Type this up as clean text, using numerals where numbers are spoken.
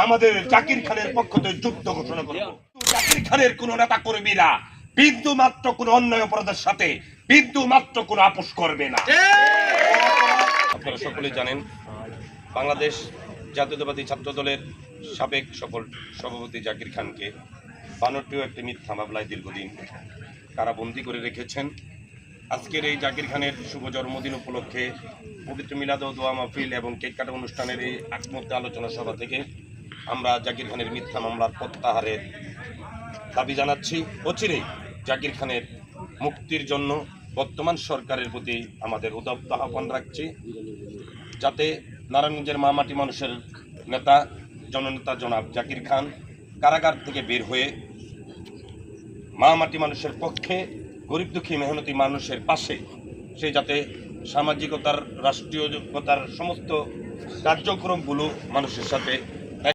আমাদের জাকির খানের পক্ষ থেকে যুদ্ধ ঘোষণা করব। জাকির খানের কোন নেতা কর্মীরা বিন্দু মাত্র কোন অন্যায় অপরাধের সাথে বিন্দু মাত্র কোন আপোষ করবে না। আপনারা সকলেই জানেন, বাংলাদেশ জাতীয়তাবাদী ছাত্র দলের সাবেক সকল সভাপতি জাকির খানকে 52 একটি মিথ্যা মামলায় দীর্ঘদিন কারাবন্দী করে রেখেছেন। আজকের এই জাকির খানের শুভ জন্মদিন উপলক্ষে পবিত্র মিলাদ ও দোয়া মাহফিল এবং কেক কাটা অনুষ্ঠানের এই একমত আলোচনা সভা থেকে আমরা জাকির খানের মিথ্যা মামলার প্রত্যাহারের দাবি জানাচ্ছি। অচিরেই জাকির খানের মুক্তির জন্য বর্তমান সরকারের প্রতি আমাদের উদাত্ত আহ্বান রাখছি, যাতে নারায়ণগঞ্জের মামাটি মানুষের নেতা জননেতা জনাব জাকির খান কারাগার থেকে বের হয়ে মামাটি মানুষের পক্ষে, গরিব দুঃখী মেহনতি মানুষের পাশে সে যাতে সামাজিকতার রাষ্ট্রীয়তার সমস্ত কার্যক্রমগুলো মানুষের সাথে